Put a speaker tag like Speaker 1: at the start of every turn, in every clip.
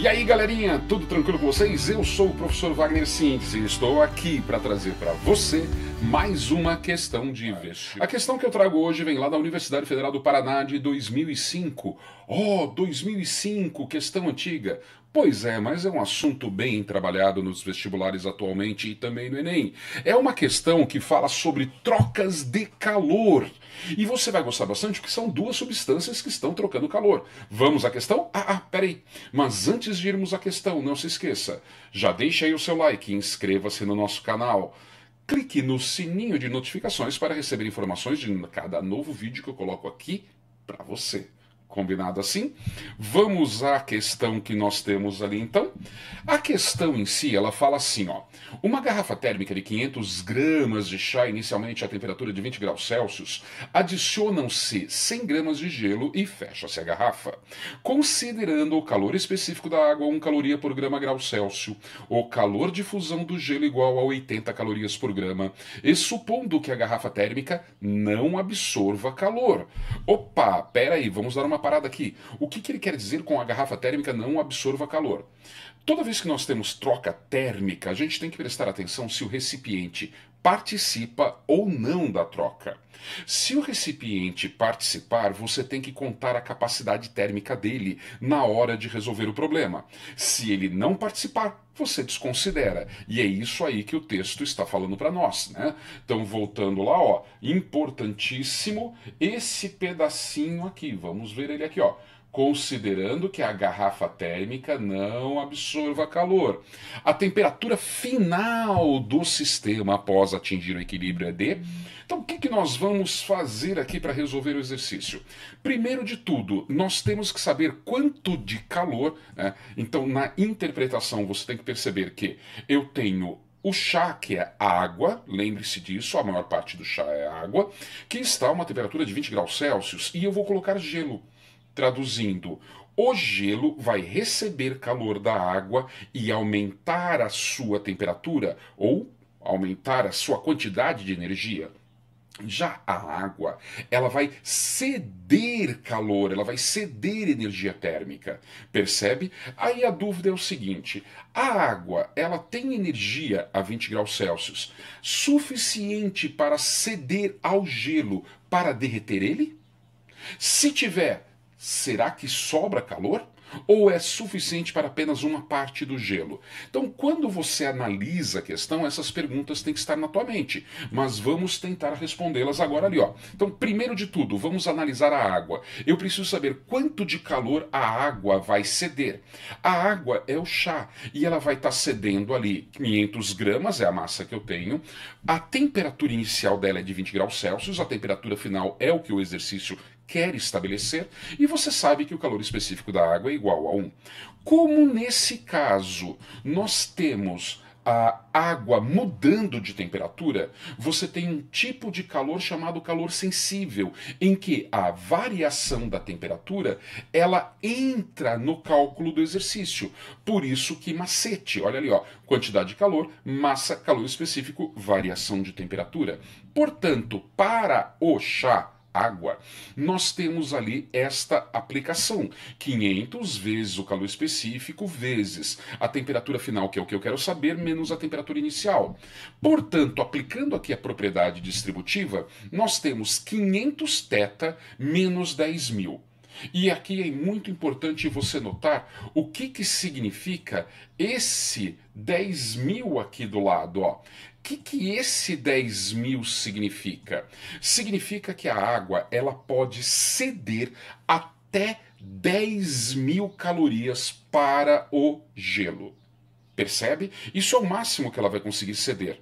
Speaker 1: E aí galerinha, tudo tranquilo com vocês? Eu sou o professor Wagner Síntese e estou aqui para trazer para você mais uma questão de vestibular. A questão que eu trago hoje vem lá da Universidade Federal do Paraná de 2005. Oh, 2005, questão antiga. Pois é, mas é um assunto bem trabalhado nos vestibulares atualmente e também no Enem. É uma questão que fala sobre trocas de calor. E você vai gostar bastante porque são duas substâncias que estão trocando calor. Vamos à questão? Peraí. Mas antes de irmos à questão, não se esqueça, já deixa aí o seu like, inscreva-se no nosso canal. Clique no sininho de notificações para receber informações de cada novo vídeo que eu coloco aqui para você. Combinado assim? Vamos à questão que nós temos ali então. A questão em si, ela fala assim, ó. Uma garrafa térmica de 500 gramas de chá, inicialmente a temperatura de 20 graus Celsius, adicionam-se 100 gramas de gelo e fecha-se a garrafa. Considerando o calor específico da água, 1 caloria por grama grau Celsius, o calor de fusão do gelo igual a 80 calorias por grama, e supondo que a garrafa térmica não absorva calor. Opa, pera aí, vamos dar uma parada aqui. O que ele quer dizer com a garrafa térmica não absorva calor? Toda vez que nós temos troca térmica, a gente tem que prestar atenção se o recipiente participa ou não da troca. Se o recipiente participar, você tem que contar a capacidade térmica dele na hora de resolver o problema. Se ele não participar, você desconsidera. E é isso aí que o texto está falando para nós, né? Então, voltando lá, ó, importantíssimo esse pedacinho aqui. Vamos ver ele aqui, ó. Considerando que a garrafa térmica não absorva calor. A temperatura final do sistema após atingir o equilíbrio é de... Então, o que nós vamos fazer aqui para resolver o exercício? Primeiro de tudo, nós temos que saber quanto de calor, né? Então, na interpretação, você tem que perceber que eu tenho o chá, que é água, lembre-se disso, a maior parte do chá é água, que está a uma temperatura de 20 graus Celsius, e eu vou colocar gelo. Traduzindo, o gelo vai receber calor da água e aumentar a sua temperatura ou aumentar a sua quantidade de energia. Já a água, ela vai ceder calor, ela vai ceder energia térmica, percebe? Aí a dúvida é o seguinte, a água, ela tem energia a 20 graus Celsius suficiente para ceder ao gelo para derreter ele? Se tiver, será que sobra calor? Ou é suficiente para apenas uma parte do gelo? Então, quando você analisa a questão, essas perguntas têm que estar na tua mente. Mas vamos tentar respondê-las agora ali, ó. Então, primeiro de tudo, vamos analisar a água. Eu preciso saber quanto de calor a água vai ceder. A água é o chá e ela vai estar cedendo ali 500 gramas, é a massa que eu tenho. A temperatura inicial dela é de 20 graus Celsius, a temperatura final é o que o exercício quer estabelecer, e você sabe que o calor específico da água é igual a 1. Como nesse caso nós temos a água mudando de temperatura, você tem um tipo de calor chamado calor sensível, em que a variação da temperatura, ela entra no cálculo do exercício. Por isso que macete, olha ali, ó, quantidade de calor, massa, calor específico, variação de temperatura. Portanto, para o chá, água, nós temos ali esta aplicação, 500 vezes o calor específico vezes a temperatura final, que é o que eu quero saber, menos a temperatura inicial. Portanto, aplicando aqui a propriedade distributiva, nós temos 500 θ menos 10.000. E aqui é muito importante você notar o que significa esse 10.000 aqui do lado, ó. O que esse 10.000 significa? Significa que a água, ela pode ceder até 10.000 calorias para o gelo. Percebe? Isso é o máximo que ela vai conseguir ceder.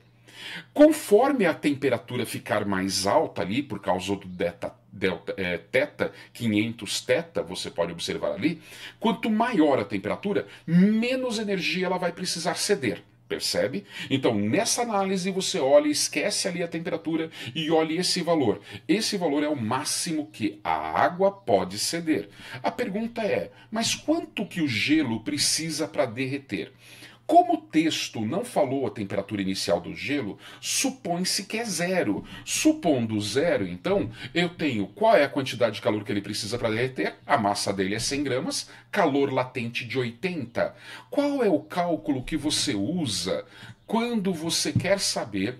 Speaker 1: Conforme a temperatura ficar mais alta ali, por causa do θ, 500 θ, você pode observar ali, quanto maior a temperatura, menos energia ela vai precisar ceder. Percebe? Então, nessa análise, você olha, esquece ali a temperatura e olha esse valor. Esse valor é o máximo que a água pode ceder. A pergunta é, mas quanto que o gelo precisa para derreter? Como o texto não falou a temperatura inicial do gelo, supõe-se que é zero. Supondo zero, então, eu tenho qual é a quantidade de calor que ele precisa para derreter, a massa dele é 100 gramas, calor latente de 80. Qual é o cálculo que você usa quando você quer saber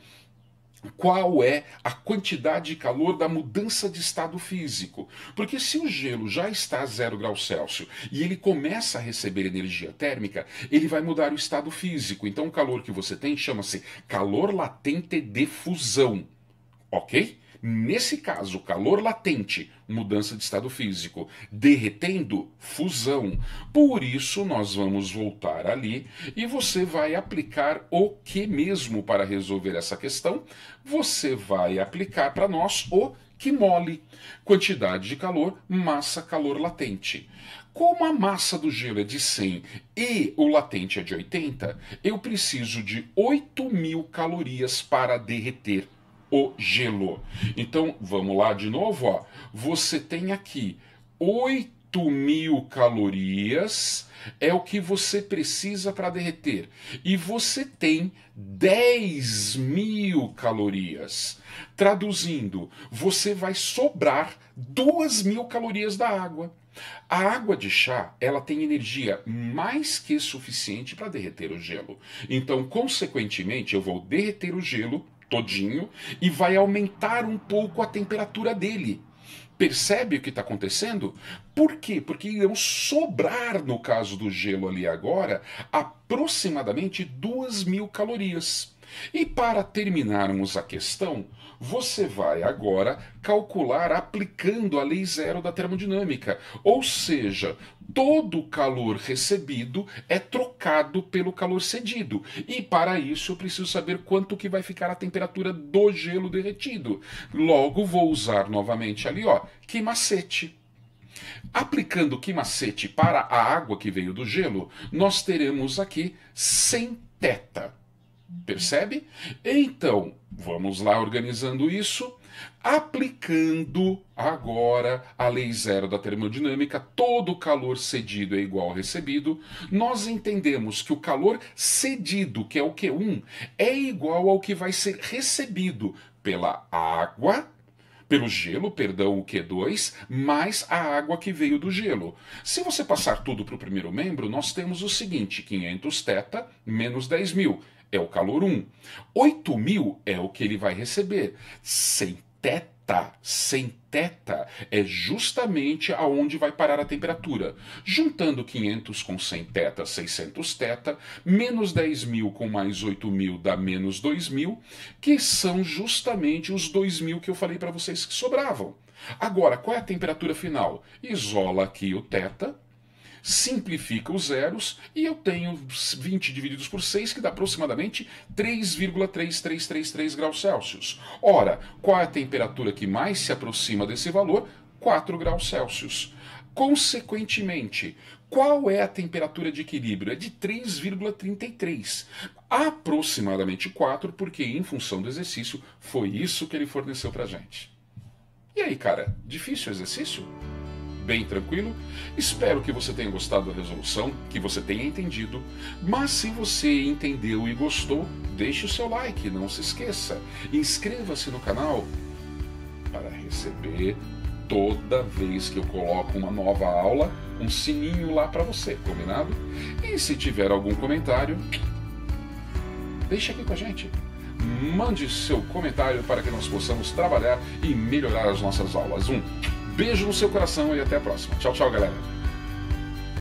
Speaker 1: qual é a quantidade de calor da mudança de estado físico? Porque se o gelo já está a 0 graus Celsius e ele começa a receber energia térmica, ele vai mudar o estado físico. Então o calor que você tem chama-se calor latente de fusão, ok? Nesse caso, calor latente, mudança de estado físico, derretendo, fusão. Por isso, nós vamos voltar ali e você vai aplicar o que mesmo para resolver essa questão? Você vai aplicar para nós o que mole. Quantidade de calor, massa, calor latente. Como a massa do gelo é de 100 e o latente é de 80, eu preciso de 8.000 calorias para derreter o gelo. Então, vamos lá de novo, ó. Você tem aqui 8.000 calorias, é o que você precisa para derreter. E você tem 10.000 calorias. Traduzindo, você vai sobrar 2.000 calorias da água. A água de chá, ela tem energia mais que suficiente para derreter o gelo. Então, consequentemente, eu vou derreter o gelo todinho e vai aumentar um pouco a temperatura dele. Percebe o que está acontecendo? Por quê? Porque irão sobrar, no caso do gelo ali agora, aproximadamente 2.000 calorias. E para terminarmos a questão, você vai agora calcular aplicando a lei zero da termodinâmica. Ou seja, todo o calor recebido é trocado pelo calor cedido. E para isso eu preciso saber quanto que vai ficar a temperatura do gelo derretido. Logo vou usar novamente ali, ó, que macete. Aplicando que macete para a água que veio do gelo, nós teremos aqui 100 θ. Percebe? Então, vamos lá organizando isso, aplicando agora a lei zero da termodinâmica, todo o calor cedido é igual ao recebido, nós entendemos que o calor cedido, que é o Q1, é igual ao que vai ser recebido pela água, pelo gelo, perdão, o Q2, mais a água que veio do gelo. Se você passar tudo para o primeiro membro, nós temos o seguinte, 500 θ menos 10.000. É o calor 1. 8.000 é o que ele vai receber. 100 θ é justamente aonde vai parar a temperatura. Juntando 500 com 100 θ, 600 θ, menos 10.000 com mais 8.000 dá menos 2.000, que são justamente os 2.000 que eu falei para vocês que sobravam. Agora, qual é a temperatura final? Isola aqui o θ, simplifica os zeros e eu tenho 20 divididos por 6, que dá aproximadamente 3,3333 graus Celsius. Ora, qual é a temperatura que mais se aproxima desse valor? 4 graus Celsius. Consequentemente, qual é a temperatura de equilíbrio? É de 3,33. Aproximadamente 4, porque em função do exercício foi isso que ele forneceu pra gente. E aí, cara, difícil o exercício? Bem tranquilo? Espero que você tenha gostado da resolução, que você tenha entendido, mas se você entendeu e gostou, deixe o seu like, não se esqueça. Inscreva-se no canal para receber toda vez que eu coloco uma nova aula, um sininho lá para você, combinado? E se tiver algum comentário, deixe aqui com a gente. Mande seu comentário para que nós possamos trabalhar e melhorar as nossas aulas. Beijo no seu coração e até a próxima. Tchau, tchau, galera.